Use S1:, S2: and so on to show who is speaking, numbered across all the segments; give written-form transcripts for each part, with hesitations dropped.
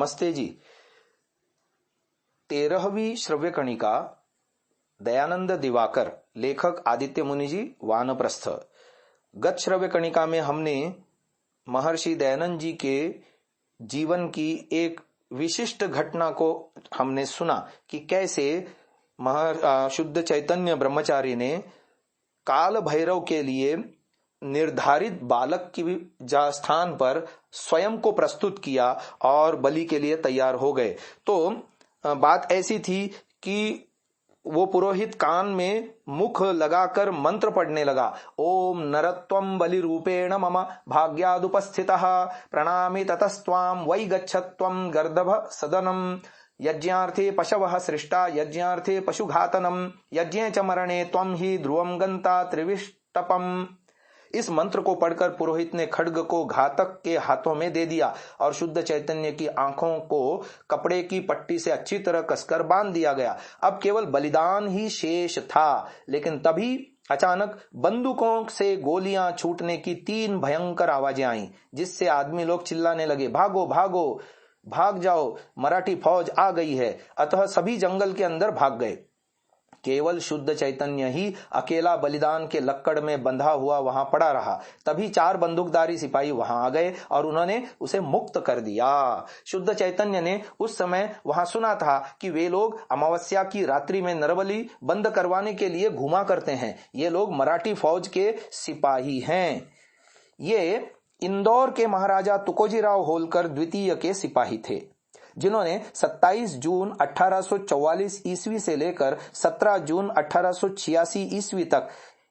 S1: नमस्ते जी। 13वीं श्रव्य कणिका, दयानंद दिवाकर, लेखक आदित्य मुनि जी, वानप्रस्थ। गत श्रव्य कणिका में हमने महर्षि दयानंद जी के जीवन की एक विशिष्ट घटना को हमने सुना कि कैसे शुद्ध चैतन्य ब्रह्मचारी ने काल भैरव के लिए निर्धारित बालक की स्थान पर स्वयं को प्रस्तुत किया और बलि के लिए तैयार हो गए। तो बात ऐसी थी कि वो पुरोहित कान में मुख लगाकर मंत्र पढ़ने लगा। ओम नरत्वम बलि रूपेण मम भाग्यादुपस्थितः प्रणामि ततस्त्वाम वै गच्छत्वम गर्दभ सदनम यज्ञार्थे पशवः सृष्टा यज्ञार्थे पशुघातनम यज्ञे च मरणे त्वं हि ध्रुवम गंता त्रिविष्टपम। इस मंत्र को पढ़कर पुरोहित ने खड्ग को घातक के हाथों में दे दिया और शुद्ध चैतन्य की आंखों को कपड़े की पट्टी से अच्छी तरह कसकर बांध दिया गया। अब केवल बलिदान ही शेष था, लेकिन तभी अचानक बंदूकों से गोलियां छूटने की 3 भयंकर आवाजें आईं, जिससे आदमी लोग चिल्लाने लगे, भागो भागो, भाग जाओ, मराठी फौज आ गई है। अतः सभी जंगल के अंदर भाग गए। केवल शुद्ध चैतन्य ही अकेला बलिदान के लक्कड़ में बंधा हुआ वहां पड़ा रहा। तभी 4 बंदूकधारी सिपाही वहां आ गए और उन्होंने उसे मुक्त कर दिया। शुद्ध चैतन्य ने उस समय वहां सुना था कि वे लोग अमावस्या की रात्रि में नरबलि बंद करवाने के लिए घुमा करते हैं। ये लोग मराठी फौज के सिपाही हैं। ये इंदौर के महाराजा तुकोजीराव होलकर द्वितीय के सिपाही थे, जिन्होंने 27 जून 1844 ईस्वी से लेकर 17 जून 1886 ईस्वी तक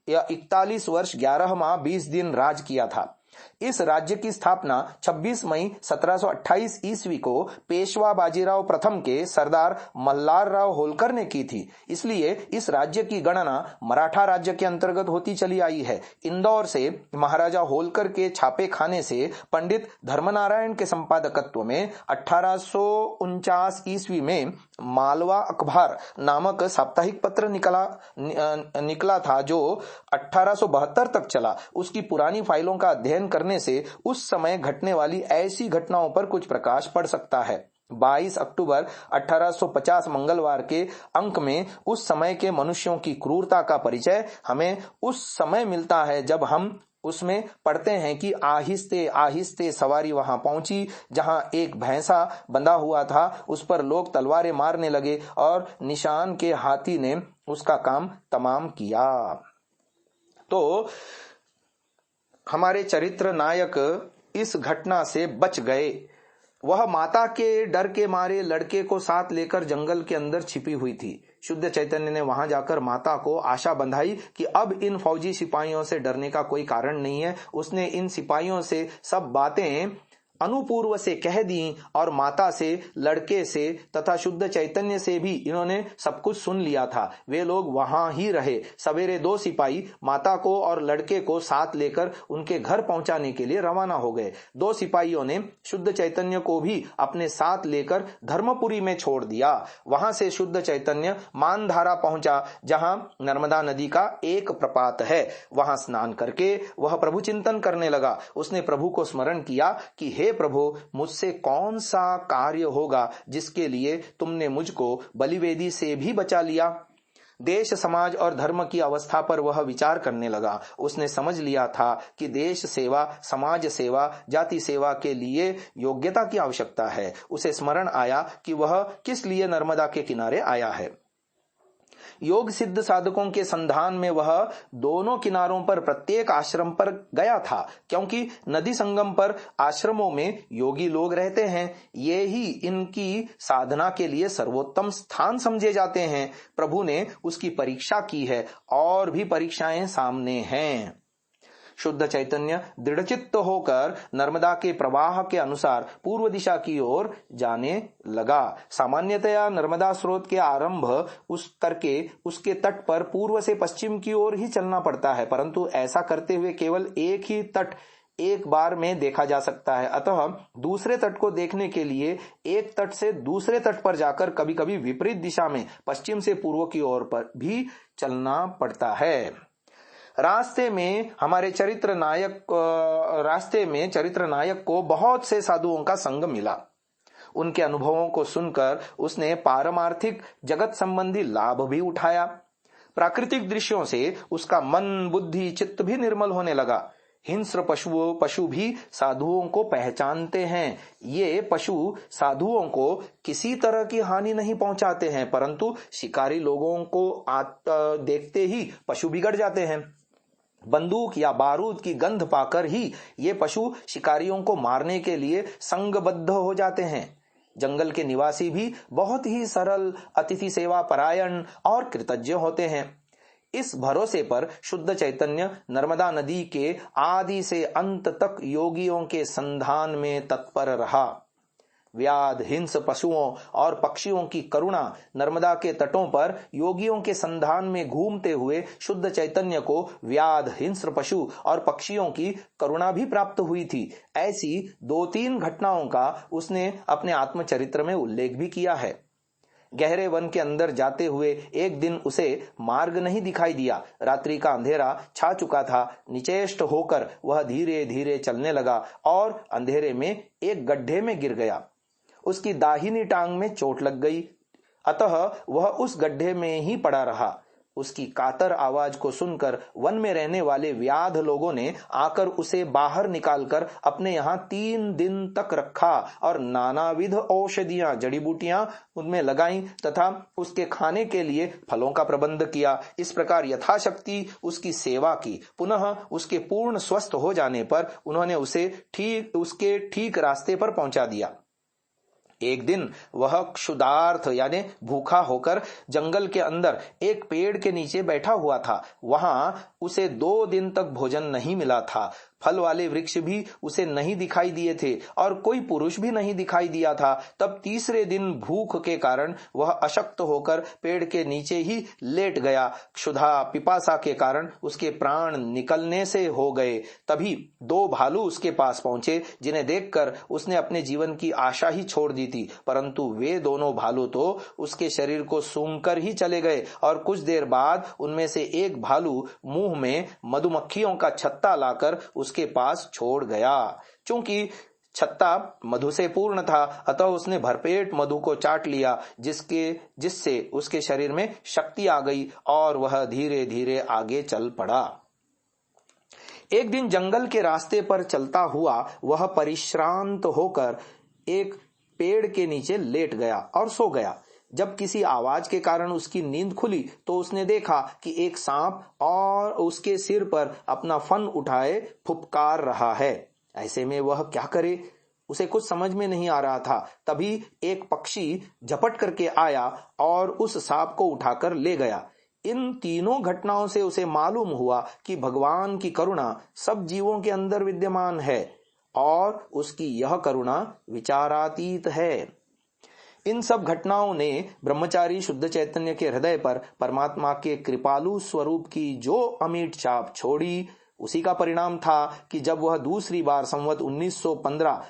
S1: 41 वर्ष 11 माह 20 दिन राज किया था। इस राज्य की स्थापना 26 मई 1728 ईस्वी को पेशवा बाजीराव प्रथम के सरदार मल्हार राव होलकर ने की थी। इसलिए इस राज्य की गणना मराठा राज्य के अंतर्गत होती चली आई है। इंदौर से महाराजा होलकर के छापे खाने से पंडित धर्मनारायण के संपादकत्व में 1849 ईस्वी में मालवा अखबार नामक साप्ताहिक पत्र निकला था, जो 1872 तक चला। उसकी पुरानी फाइलों का अध्ययन करने से उस समय घटने वाली ऐसी घटनाओं पर कुछ प्रकाश पड़ सकता है। 22 अक्टूबर 1850 मंगलवार के अंक में उस समय के मनुष्यों की क्रूरता का परिचय हमें उस समय मिलता है जब हम उसमें पढ़ते हैं कि आहिस्ते आहिस्ते सवारी वहां पहुंची जहां एक भैंसा बंधा हुआ था। उस पर लोग तलवारें मारने लगे और निशान के हाथी ने उसका काम तमाम किया। तो हमारे चरित्र नायक इस घटना से बच गए। वह माता के डर के मारे लड़के को साथ लेकर जंगल के अंदर छिपी हुई थी। शुद्ध चैतन्य ने वहां जाकर माता को आशा बंधाई कि अब इन फौजी सिपाहियों से डरने का कोई कारण नहीं है। उसने इन सिपाहियों से सब बातें अनुपूर्व से कह दी और माता से, लड़के से तथा शुद्ध चैतन्य से भी इन्होंने सब कुछ सुन लिया था। वे लोग वहां ही रहे। सवेरे 2 सिपाही माता को और लड़के को साथ लेकर उनके घर पहुंचाने के लिए रवाना हो गए। 2 सिपाहियों ने शुद्ध चैतन्य को भी अपने साथ लेकर धर्मपुरी में छोड़ दिया। वहां से शुद्ध चैतन्य मानधारा पहुंचा, जहां नर्मदा नदी का एक प्रपात है। वहां स्नान करके वह प्रभु चिंतन करने लगा। उसने प्रभु को स्मरण किया कि हे प्रभु, मुझसे कौन सा कार्य होगा जिसके लिए तुमने मुझको बलिवेदी से भी बचा लिया। देश, समाज और धर्म की अवस्था पर वह विचार करने लगा। उसने समझ लिया था कि देश सेवा, समाज सेवा, जाति सेवा के लिए योग्यता की आवश्यकता है। उसे स्मरण आया कि वह किस लिए नर्मदा के किनारे आया है। योग सिद्ध साधकों के संधान में वह दोनों किनारों पर प्रत्येक आश्रम पर गया था, क्योंकि नदी संगम पर आश्रमों में योगी लोग रहते हैं। ये ही इनकी साधना के लिए सर्वोत्तम स्थान समझे जाते हैं। प्रभु ने उसकी परीक्षा की है और भी परीक्षाएं सामने हैं। शुद्ध चैतन्य दृढ़चित्त होकर नर्मदा के प्रवाह के अनुसार पूर्व दिशा की ओर जाने लगा। सामान्यतया नर्मदा स्रोत के आरंभ करके उसके तट पर पूर्व से पश्चिम की ओर ही चलना पड़ता है, परंतु ऐसा करते हुए केवल एक ही तट एक बार में देखा जा सकता है। अतः दूसरे तट को देखने के लिए एक तट से दूसरे तट पर जाकर कभी कभी विपरीत दिशा में पश्चिम से पूर्व की ओर पर भी चलना पड़ता है। रास्ते में चरित्र नायक को बहुत से साधुओं का संग मिला। उनके अनुभवों को सुनकर उसने पारमार्थिक जगत संबंधी लाभ भी उठाया। प्राकृतिक दृश्यों से उसका मन, बुद्धि, चित्त भी निर्मल होने लगा। हिंस्र पशु भी साधुओं को पहचानते हैं। ये पशु साधुओं को किसी तरह की हानि नहीं पहुंचाते हैं, परंतु शिकारी लोगों को देखते ही पशु बिगड़ जाते हैं। बंदूक या बारूद की गंध पाकर ही ये पशु शिकारियों को मारने के लिए संगबद्ध हो जाते हैं। जंगल के निवासी भी बहुत ही सरल, अतिथि सेवा परायण और कृतज्ञ होते हैं। इस भरोसे पर शुद्ध चैतन्य नर्मदा नदी के आदि से अंत तक योगियों के संधान में तत्पर रहा। व्याध, हिंस पशुओं और पक्षियों की करुणा नर्मदा के तटों पर योगियों के संधान में घूमते हुए शुद्ध चैतन्य को व्याध, हिंस्र पशु और पक्षियों की करुणा भी प्राप्त हुई थी। ऐसी 2-3 घटनाओं का उसने अपने आत्मचरित्र में उल्लेख भी किया है। गहरे वन के अंदर जाते हुए एक दिन उसे मार्ग नहीं दिखाई दिया। रात्रि का अंधेरा छा चुका था। निचेष्ट होकर वह धीरे धीरे चलने लगा और अंधेरे में एक गड्ढे में गिर गया। उसकी दाहिनी टांग में चोट लग गई, अतः वह उस गड्ढे में ही पड़ा रहा। उसकी कातर आवाज को सुनकर वन में रहने वाले व्याध लोगों ने आकर उसे बाहर निकालकर अपने यहाँ 3 दिन तक रखा और नानाविध औषधियां, जड़ी बूटियां उनमें लगाई तथा उसके खाने के लिए फलों का प्रबंध किया। इस प्रकार यथाशक्ति उसकी सेवा की। पुनः उसके पूर्ण स्वस्थ हो जाने पर उन्होंने उसे उसके ठीक रास्ते पर पहुंचा दिया। एक दिन वह क्षुधार्थ यानी भूखा होकर जंगल के अंदर एक पेड़ के नीचे बैठा हुआ था। वहां उसे 2 दिन तक भोजन नहीं मिला था। फल वाले वृक्ष भी उसे नहीं दिखाई दिए थे और कोई पुरुष भी नहीं दिखाई दिया था। तब तीसरे दिन भूख के कारण वह अशक्त होकर पेड़ के नीचे ही लेट गया। क्षुधा, पिपासा के कारण उसके प्राण निकलने से हो गए। तभी 2 भालू उसके पास पहुंचे, जिन्हें देखकर उसने अपने जीवन की आशा ही छोड़ दी थी। परंतु वे दोनों भालू तो उसके शरीर को सूंघकर ही चले गए और कुछ देर बाद उनमें से एक भालू मुंह में मधुमक्खियों का छत्ता लाकर उसके पास छोड़ गया। चूंकि छत्ता मधु से पूर्ण था, अतः उसने भरपेट मधु को चाट लिया, जिससे उसके शरीर में शक्ति आ गई और वह धीरे धीरे आगे चल पड़ा। एक दिन जंगल के रास्ते पर चलता हुआ वह परिश्रांत होकर एक पेड़ के नीचे लेट गया और सो गया। जब किसी आवाज के कारण उसकी नींद खुली तो उसने देखा कि एक सांप और उसके सिर पर अपना फन उठाए फुफकार रहा है। ऐसे में वह क्या करे, उसे कुछ समझ में नहीं आ रहा था। तभी एक पक्षी झपट करके आया और उस सांप को उठाकर ले गया। इन तीनों घटनाओं से उसे मालूम हुआ कि भगवान की करुणा सब जीवों के अंदर विद्यमान है और उसकी यह करुणा विचारातीत है। इन सब घटनाओं ने ब्रह्मचारी शुद्ध चैतन्य के हृदय पर परमात्मा के कृपालु स्वरूप की जो अमिट छाप छोड़ी, उसी का परिणाम था कि जब वह दूसरी बार संवत 1915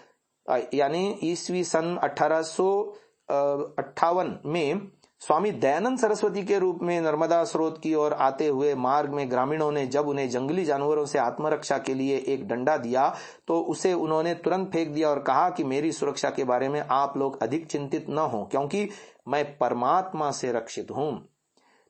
S1: यानी ईस्वी सन 1858 में स्वामी दयानंद सरस्वती के रूप में नर्मदा स्रोत की ओर आते हुए मार्ग में ग्रामीणों ने जब उन्हें जंगली जानवरों से आत्मरक्षा के लिए एक डंडा दिया तो उसे उन्होंने तुरंत फेंक दिया और कहा कि मेरी सुरक्षा के बारे में आप लोग अधिक चिंतित न हो, क्योंकि मैं परमात्मा से रक्षित हूं।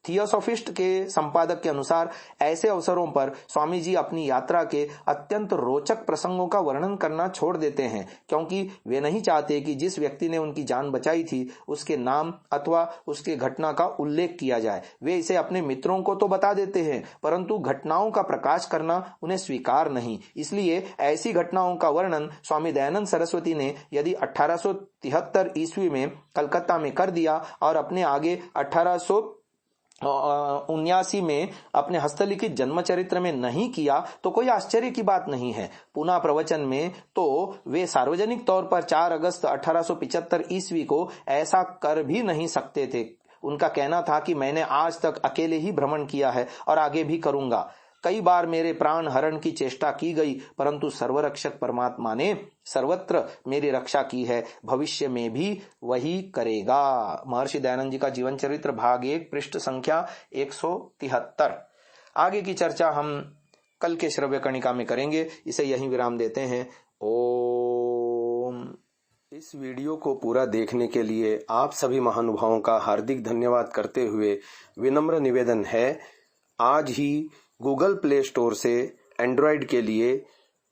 S1: थियोसॉफिस्ट के संपादक के अनुसार ऐसे अवसरों पर स्वामी जी अपनी यात्रा के अत्यंत रोचक प्रसंगों का वर्णन करना छोड़ देते हैं, क्योंकि वे नहीं चाहते कि जिस व्यक्ति ने उनकी जान बचाई थी उसके नाम अथवा उसके घटना का उल्लेख किया जाए। वे इसे अपने मित्रों को तो बता देते हैं, परंतु घटनाओं का प्रकाश करना उन्हें स्वीकार नहीं। इसलिए ऐसी घटनाओं का वर्णन स्वामी दयानंद सरस्वती ने यदि 1873 ईस्वी में कलकत्ता में कर दिया और अपने आगे 1879 में अपने हस्तलिखित जन्म चरित्र में नहीं किया तो कोई आश्चर्य की बात नहीं है। पुनः प्रवचन में तो वे सार्वजनिक तौर पर 4 अगस्त 1875 ईस्वी को ऐसा कर भी नहीं सकते थे। उनका कहना था कि मैंने आज तक अकेले ही भ्रमण किया है और आगे भी करूंगा। कई बार मेरे प्राण हरण की चेष्टा की गई, परंतु सर्वरक्षक परमात्मा ने सर्वत्र मेरी रक्षा की है, भविष्य में भी वही करेगा। महर्षि दयानंद जी का जीवन चरित्र भाग 1 पृष्ठ संख्या 173। आगे की चर्चा हम कल के श्रव्य कणिका में करेंगे। इसे यहीं विराम देते हैं। ओम।
S2: इस वीडियो को पूरा देखने के लिए आप सभी महानुभावों का हार्दिक धन्यवाद करते हुए विनम्र निवेदन है, आज ही गूगल प्ले स्टोर से एंड्रॉयड के लिए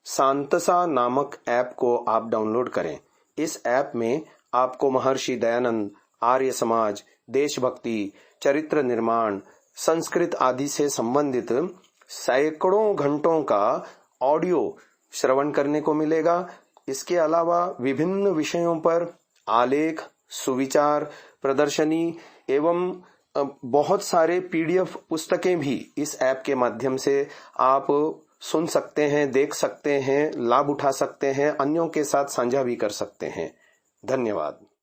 S2: सांतसा नामक ऐप को आप डाउनलोड करें। इस ऐप में आपको महर्षि दयानंद, आर्य समाज, देशभक्ति, चरित्र निर्माण, संस्कृत आदि से संबंधित सैकड़ों घंटों का ऑडियो श्रवण करने को मिलेगा। इसके अलावा विभिन्न विषयों पर आलेख, सुविचार, प्रदर्शनी एवं बहुत सारे पीडीएफ पुस्तकें भी इस ऐप के माध्यम से आप सुन सकते हैं, देख सकते हैं, लाभ उठा सकते हैं, अन्यों के साथ साझा भी कर सकते हैं। धन्यवाद।